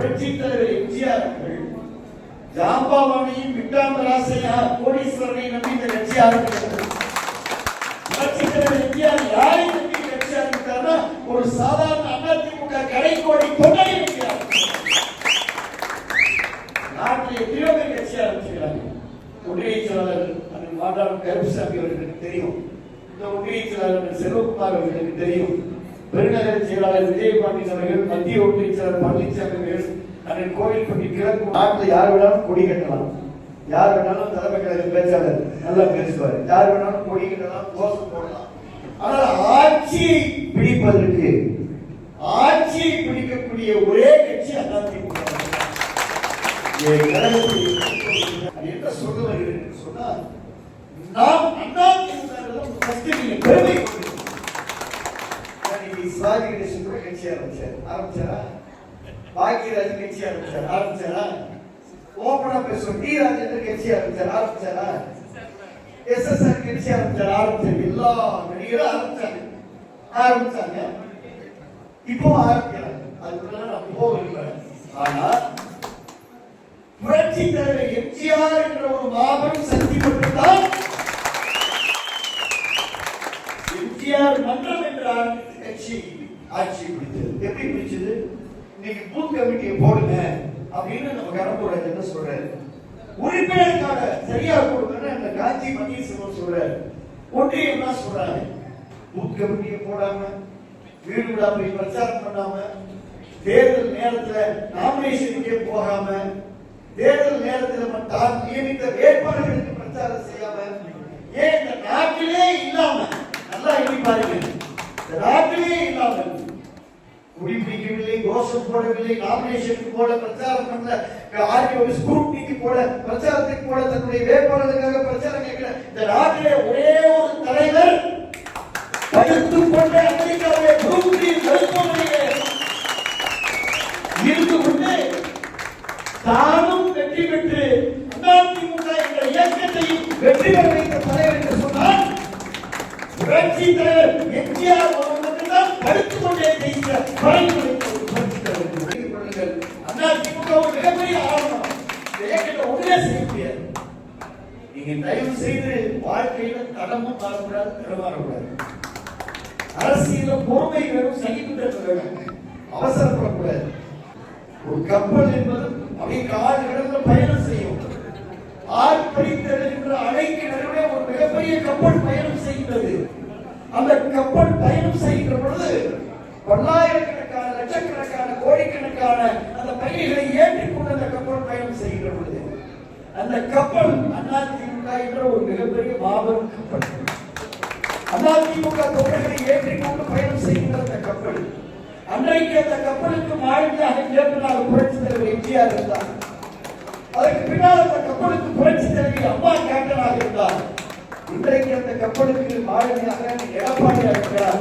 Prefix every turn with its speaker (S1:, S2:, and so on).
S1: புரட்சி தலைவர் எம்ஜிஆர் அவர்கள் ஜாம்பவானையும் விட்டாமராசையா கோடீஸ்வரனை நம்பி இந்த கட்சி ஆரம்பிக்கிறது. புரட்சி தலைவர் எம்ஜிஆர் யாரை நம்பி கட்சி ஆரம்பித்தார்னா ஒரு சாதாரண அதிமுக கடைக்கோடி தொண்டை எம்ஜிஆர். நாட்டில் எத்தனையோ பேர் கட்சி ஆரம்பிச்சுக்கிறாங்க. ஒன்றிய செயலாளர் மாதாரம் கருப்புசாமி அவர்களுக்கு தெரியும். இந்த ஒன்றிய செயலாளர் செல்வகுமார் அவர்களுக்கு தெரியும். பெருநகர செயலாளர் விஜயபாண்டியன் அவர்கள், மத்திய ஒன்றிய செயலாளர் பழனிசாமி அவர்கள், அண்ணன் கோவில்பட்டி கிழக்கு. நாட்டில் யார் வேணாலும் கொடி கட்டலாம், யார் வேணாலும் தலைமை கழக பேச்சாளர் நல்லா பேசுவார், யார் வேணாலும் கொடி கட்டலாம், கோஷம் போடலாம். ஆனால் ஆட்சியை பிடிப்பதற்கு, ஆட்சியை பிடிக்கக்கூடிய ஒரே கட்சி அதிமுக. என்ன சொல்ல வருகிறேன் சொன்னா, நாம் அதிமுக பெருமை சிவாஜி கணேசன் கூட கட்சி ஆரம்பிச்சாரா? பாக்கியராஜ் கட்சி ஆரம்பிச்சாரா? ஓபனா பேசுவோம் டி ராஜேந்தர் கட்சி ஆரம்பிச்சாரா? SSR கட்சி ஆரம்பிச்சாரு. எல்லா நடிகரும் ஆரம்பிச்சாங்க. இப்போ ஆரம்பிக்கிறாங்க. அதுக்குள்ள நான் போகல. ஆனா புரட்சி தலைவர் எம்ஜிஆர் என்ற ஒரு மாபெரும் சக்தி மட்டும்தான் எம்ஜிஆர் மன்றம் என்ற கட்சி ஆட்சி பிடித்தது. எப்படி பிடிச்சது? இன்னைக்கு பூத் கமிட்டியை போடுங்க அப்படின்னு நம்ம கடம்பூராஜ் என்ன சொல்றாரு. உறுப்பினருக்காக சரியா கொடுக்கணும் அந்த காஞ்சி பன்னீர்செல்வம் சொல்றாரு. ஒன்றியம் என்ன சொல்றாங்க? பூத் கமிட்டியை போடாம, வீடு வீடா போய் பிரச்சாரம் பண்ணாம, தேர்தல் நேரத்துல நாமினேஷனுக்கே போகாம, தேர்தல் நேரத்தில் தான் நியமித்த வேட்பாளர்களுக்கு பிரச்சாரம் செய்யாம, ஏன் இந்த நாட்டிலே இல்லாம, நல்லா எண்ணி பாருங்க, இந்த நாட்டிலே இல்லாம குடிபிடிக்கவில்லை, கோஷம் போடவில்லை, நாமினேஷனுக்கு போட, பிரச்சாரம் பண்ணல, ஸ்கூட்டிக்கு போட, பிரச்சாரத்துக்கு போட, தன்னுடைய வேட்பாளர்களுக்காக பிரச்சாரம் கேட்கிற இந்த நாட்டிலே ஒரே ஒரு தலைவர் படுத்துக் கொண்ட அமெரிக்காவுடைய மருத்துவமனையிலே இருந்து கொண்டு தானும் வெற்றி பெற்று அதிமுக என்ற இயக்கத்தையும் வெற்றி பெற வைத்த தலைவர் என்று சொன்னால் புரட்சி தலைவர் எம்ஜிஆர் மட்டும்தான் படுத்துக் கொண்டே செய்கிற அதிமுக ஒரு மிகப்பெரிய ஆரம்பம். இயக்கத்தை ஒன்றே செய்ய முடியாது. நீங்க தயவு செய்து வாழ்க்கையில தடமும் மாறக்கூடாது, தடமாறக்கூடாது. அரசியல பொறுமை வேணும், சகிப்புத்தன்மை வேணும், அவசரப்படக்கூடாது. ஒரு கப்பல் என்பது அப்படியே கால் கடல்ல பயணம் செய்யும். ஆர்ப்பரித்தல் என்ற அணைக்கு நடுவே ஒரு மிகப்பெரிய கப்பல் பயணம் செய்கிறது. அந்த கப்பல் பயணம் செய்கின்ற பொழுது பல்லாயிரக்கணக்கான, லட்சக்கணக்கான, கோடிக்கணக்கான அந்த பயணிகளை ஏற்றிக்கொண்டு அந்த கப்பல் பயணம் செய்கின்ற பொழுது அந்த கப்பல் அதிமுக என்ற ஒரு மிகப்பெரிய மாபெரும் கப்பல். அதிமுக தொண்டர்களை ஏற்றிக்கொண்டு பயணம் செய்கின்ற அந்த கப்பல், அன்றைக்கு அந்த கப்பலுக்கு மாநிலமாக இயக்குனர் புரட்சி தலைவர் எம்ஜிஆர் இருந்தார். அதற்கு பின்னால் அந்த கப்பலுக்கு புரட்சி தலைவர் அம்மா கேப்டனாக இருந்தார். இன்றைக்கு அந்த கப்பலுக்கு மாநிலமாக எடப்பாடியாக இருக்கிறார்.